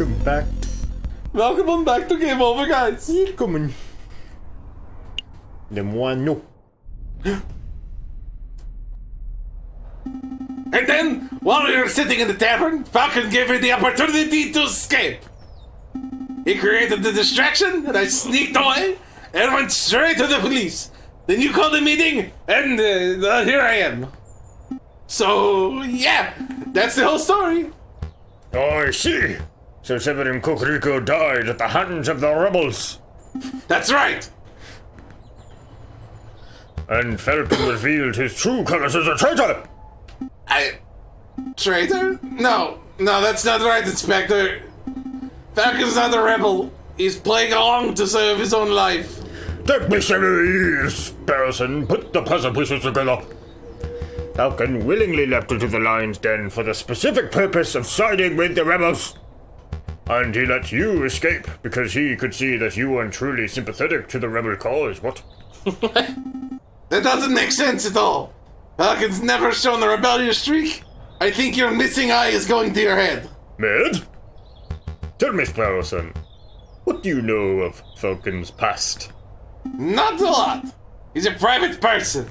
Welcome back. Welcome back to Game Over, guys. Welcome. Le moineau. And then, while we were sitting in the tavern, Falcon gave me the opportunity to escape. He created the distraction, and I sneaked away and went straight to the police. Then you called a meeting, and here I am. So, yeah, that's the whole story. Oh, I see. So Severin Cocorico died at the hands of the rebels. That's right. And Falcon revealed his true colors as a traitor. Traitor? No, that's not right, Inspector. Falcon's not a rebel. He's playing along to save his own life. Take me serious, Barrison. Put the puzzle pieces together. Falcon willingly leapt into the lion's den for the specific purpose of siding with the rebels. And he let you escape because he could see that you weren't truly sympathetic to the rebel cause, what? That doesn't make sense at all. Falcon's never shown the rebellious streak. I think your missing eye is going to your head. Mid? Tell me, Sparrowson, what do you know of Falcon's past? Not a lot. He's a private person.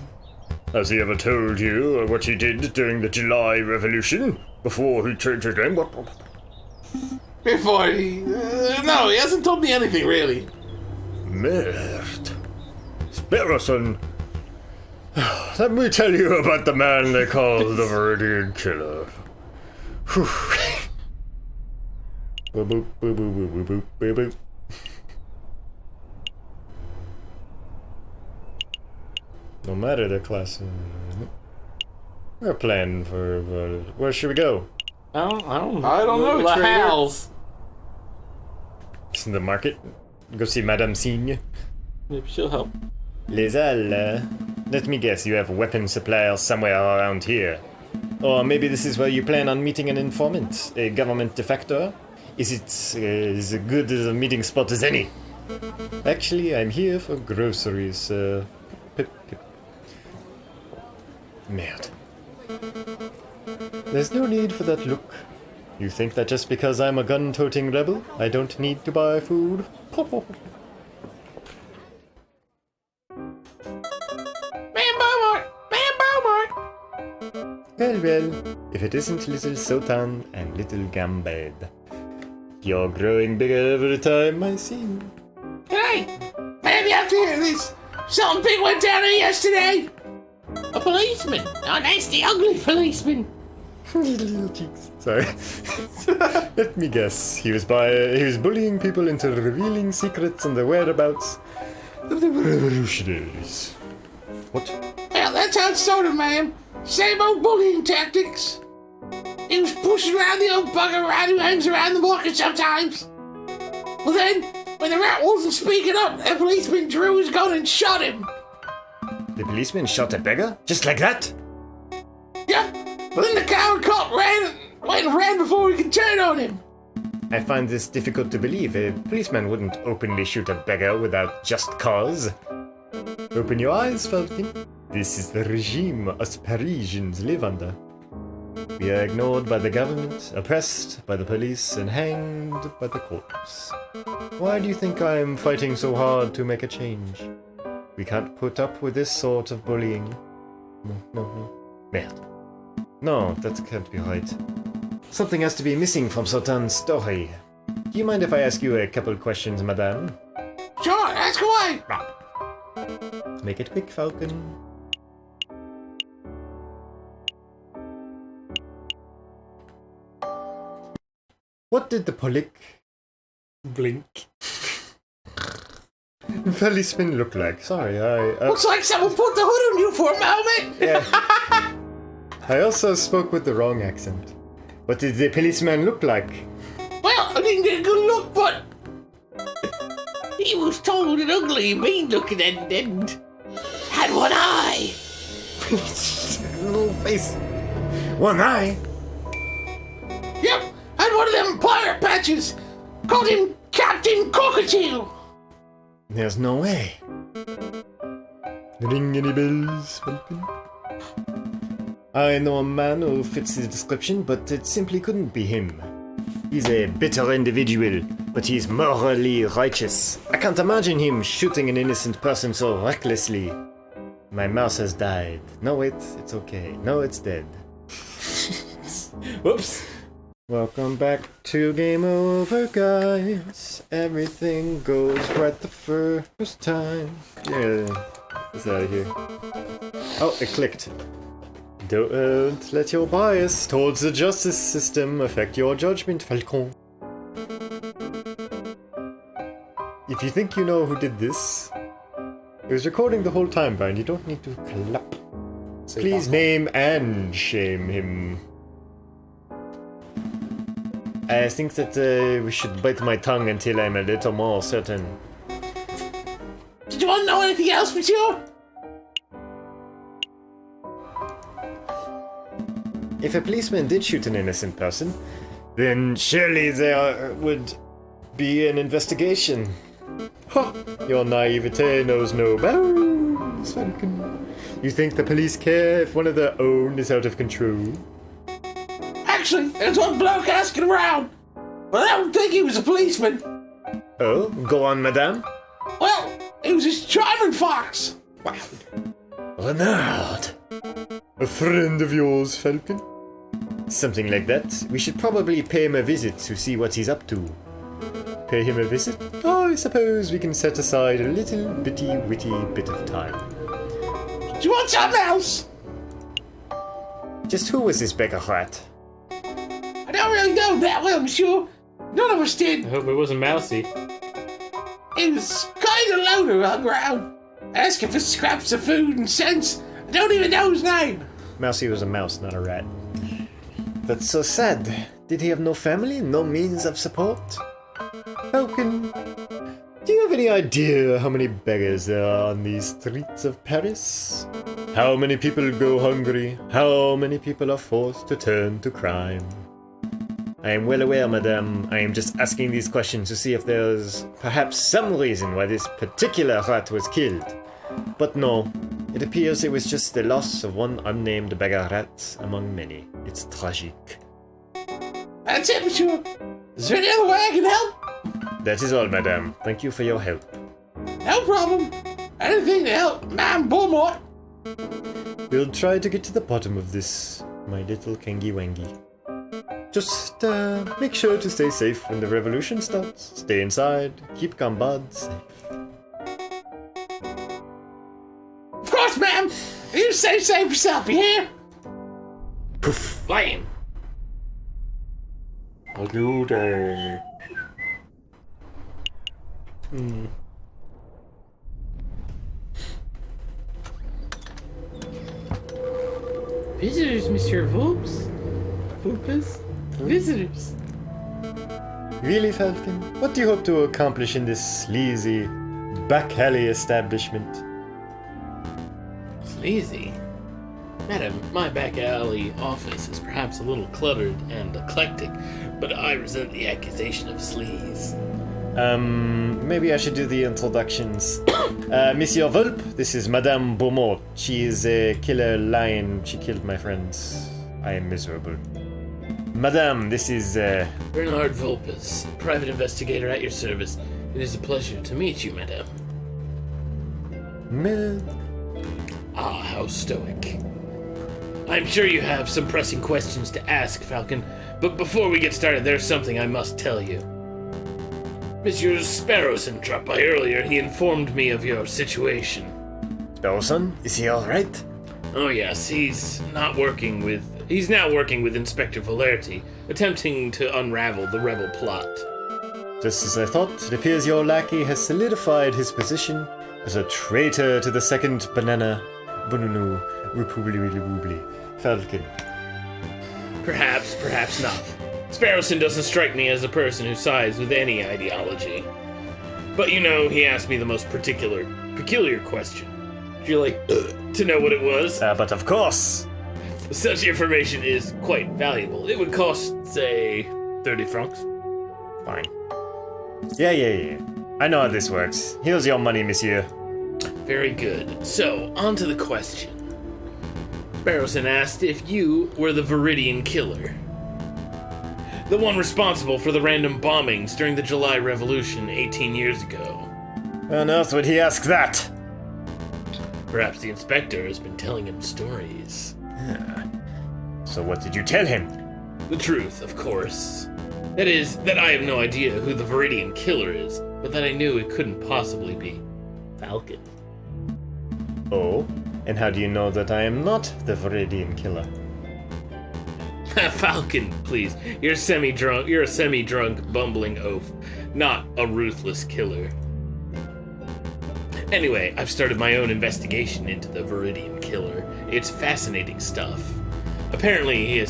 Has he ever told you what he did during the July Revolution? Before he changed his name? Before he... no, he hasn't told me anything, really. Merd. Sparrowson, let me tell you about the man they call the Viridian Killer. Whew. Boop, boop, boop, boop, boop, boop, boop, boop. No matter the class. We're planning for... where should we go? I don't know. The house. It's in the market. Go see Madame Signe. Maybe she'll help. Les Halles. Let me guess, you have weapon suppliers somewhere around here. Or maybe this is where you plan on meeting an informant, a government defector? Is it as good as a meeting spot as any? Actually, I'm here for groceries. Pip, pip. Merde. There's no need for that look. You think that just because I'm a gun-toting rebel, I don't need to buy food? Well, if it isn't little Sultan and little Gambad. You're growing bigger every time I see you. Hey! Maybe after hear this. Something big went down here yesterday. A policeman. A nasty, ugly policeman. Little cheeks. Sorry. Let me guess. He was bullying people into revealing secrets and the whereabouts of the revolutionaries. What? Well, that's how it started, man. Same old bullying tactics. He was pushing around the old bugger rat who hangs around the market sometimes. Well then, when the rat wasn't speaking up, a policeman drew his gun and shot him. The policeman shot a beggar? Just like that? Yeah, but then the coward cop ran before we could turn on him. I find this difficult to believe. A policeman wouldn't openly shoot a beggar without just cause. Open your eyes, Falcon. This is the regime us Parisians live under. We are ignored by the government, oppressed by the police, and hanged by the courts. Why do you think I am fighting so hard to make a change? We can't put up with this sort of bullying. No. Merde. No, that can't be right. Something has to be missing from Sultan's story. Do you mind if I ask you a couple questions, madame? Sure, ask away. Make it quick, Falcon. What did the blink policeman look like? Sorry, Looks like someone put the hood on you for a moment. Yeah. I also spoke with the wrong accent. What did the policeman look like? Well, I didn't get a good look, but he was tall and ugly, mean looking, and had one eye. Little face. One eye? Yep, had one of them pirate patches. Called him Captain Cockatoo. There's no way. Ring any bells, Falcon? I know a man who fits the description, but it simply couldn't be him. He's a bitter individual, but he's morally righteous. I can't imagine him shooting an innocent person so recklessly. My mouse has died. No, wait, it's okay. No, it's dead. Whoops. Welcome back to Game Over, guys. Everything goes right the first time. Yeah, it's out of here. Oh, it clicked. Don't let your bias towards the justice system affect your judgment, Falcon. If you think you know who did this, it was recording the whole time, Brian. You don't need to clap. Please name and shame him. I think that we should bite my tongue until I'm a little more certain. Did you want to know anything else, monsieur? If a policeman did shoot an innocent person, then surely there would be an investigation. Ha! Your naivete knows no bounds, Falcon. You think the police care if one of their own is out of control? Actually, there's one bloke asking around, but I don't think he was a policeman. Oh, go on, madame. Well, he was just driving fox. Wow. Renard! A friend of yours, Falcon? Something like that. We should probably pay him a visit to see what he's up to. Pay him a visit? Oh, I suppose we can set aside a little bitty witty bit of time. Do you want something else? Just who was this beggar rat? I don't really know that well, monsieur. None of us did. I hope it wasn't Mousy. He was kind of loner on the ground, asking for scraps of food and cents. I don't even know his name. Mousy was a mouse, not a rat. That's so sad. Did he have no family, no means of support? Falcon, do you have any idea how many beggars there are on these streets of Paris? How many people go hungry? How many people are forced to turn to crime? I am well aware, madame. I am just asking these questions to see if there's perhaps some reason why this particular rat was killed. But no, it appears it was just the loss of one unnamed beggar rat among many. It's tragic. That's it, monsieur. Is there any other way I can help? That is all, madame. Thank you for your help. No problem. Anything to help, Madame Beaumont. We'll try to get to the bottom of this, my little Kengi Wengi. Just make sure to stay safe when the revolution starts. Stay inside, keep Gambad safe. Of course, ma'am. You stay safe yourself, you hear? Poof! Flame. A new day. Visitors, Monsieur Vulpes? Vulpes? Visitors. Really, Falcon? What do you hope to accomplish in this sleazy, back-alley establishment? Sleazy? Madam, my back alley office is perhaps a little cluttered and eclectic, but I resent the accusation of sleaze. Maybe I should do the introductions. Monsieur Vulp, this is Madame Beaumont. She is a killer lion. She killed my friends. I am miserable. Madame, this is, Bernard Vulpes, private investigator at your service. It is a pleasure to meet you, madame. Ah, how stoic. I'm sure you have some pressing questions to ask, Falcon, but before we get started, there's something I must tell you. Monsieur Sparrowson dropped by earlier. He informed me of your situation. Sparrowson? Is he alright? Oh yes, he's now working with Inspector Valerti, attempting to unravel the rebel plot. Just as I thought, it appears your lackey has solidified his position as a traitor to the second banana Bununu Republi Falcon. Perhaps, perhaps not. Sparrowson doesn't strike me as a person who sides with any ideology. But you know, he asked me the most peculiar question. Would you like to know what it was? But of course! Such information is quite valuable. It would cost, say, 30 francs. Fine. Yeah. I know how this works. Here's your money, monsieur. Very good. So, on to the question. Sparrowson asked if you were the Viridian killer. The one responsible for the random bombings during the July Revolution 18 years ago. Why on earth would he ask that? Perhaps the inspector has been telling him stories. So what did you tell him? The truth, of course. That is, that I have no idea who the Viridian Killer is, but that I knew it couldn't possibly be Falcon. Oh? And how do you know that I am not the Viridian Killer? Falcon, please. You're a semi-drunk, bumbling oaf, not a ruthless killer. Anyway, I've started my own investigation into the Viridian Killer. It's fascinating stuff. Apparently,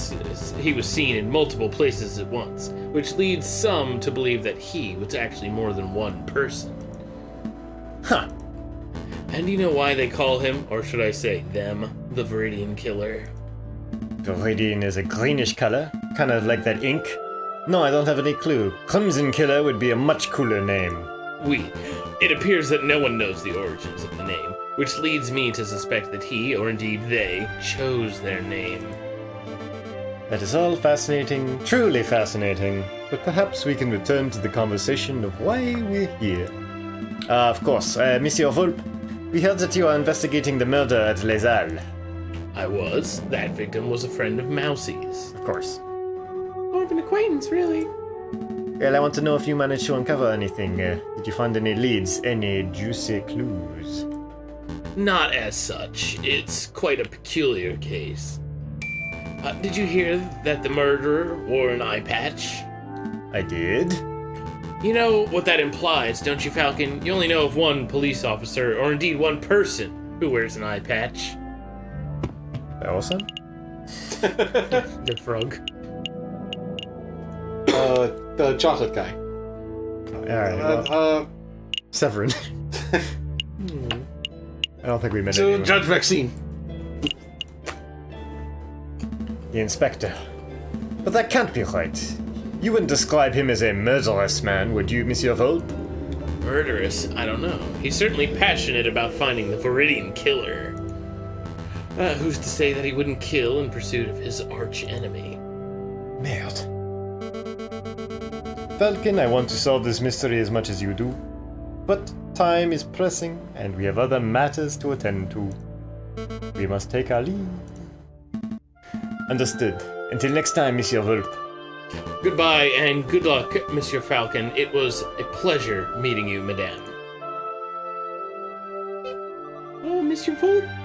he was seen in multiple places at once, which leads some to believe that he was actually more than one person. Huh. And do you know why they call him, or should I say them, the Viridian Killer? Viridian is a greenish color, kind of like that ink. No, I don't have any clue. Crimson Killer would be a much cooler name. It appears that no one knows the origins of the name, which leads me to suspect that he, or indeed they, chose their name. That is all fascinating, truly fascinating, but perhaps we can return to the conversation of why we're here. Of course, Monsieur Volpe, we heard that you are investigating the murder at Les Halles. I was. That victim was a friend of Mousie's. Of course. More of an acquaintance, really. Well, I want to know if you managed to uncover anything. Did you find any leads, any juicy clues? Not as such. It's quite a peculiar case. Did you hear that the murderer wore an eye patch? I did. You know what that implies, don't you, Falcon? You only know of one police officer, or indeed one person, who wears an eye patch. Allison? The frog. The chocolate guy. Alright, well, Severin. I don't think we meant So, anyone. Judge Maxine. The inspector. But that can't be right. You wouldn't describe him as a murderous man, would you, Monsieur Volpe? Murderous? I don't know. He's certainly passionate about finding the Viridian Killer. Who's to say that he wouldn't kill in pursuit of his arch-enemy? Merde. Falcon, I want to solve this mystery as much as you do. But time is pressing, and we have other matters to attend to. We must take our leave. Understood. Until next time, Monsieur Volpe. Goodbye, and good luck, Monsieur Falcon. It was a pleasure meeting you, Madame. Oh, Monsieur Volpe?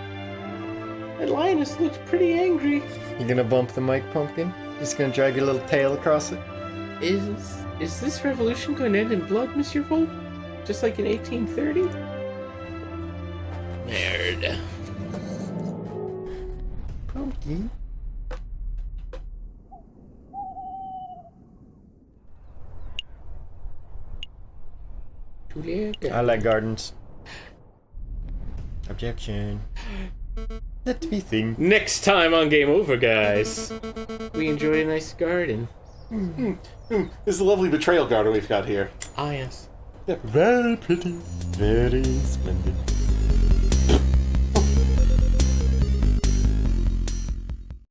That lioness looks pretty angry. You gonna bump the mic, Pumpkin? Just gonna drag your little tail across it? Is this revolution going to end in blood, Monsieur Volpe? Just like in 1830? Merde. Pumpkin? I like gardens. Objection. Let me think. Next time on Game Over, guys, we enjoy a nice garden. This is a lovely betrayal garden we've got here. Ah, yes. Very pretty. Very splendid.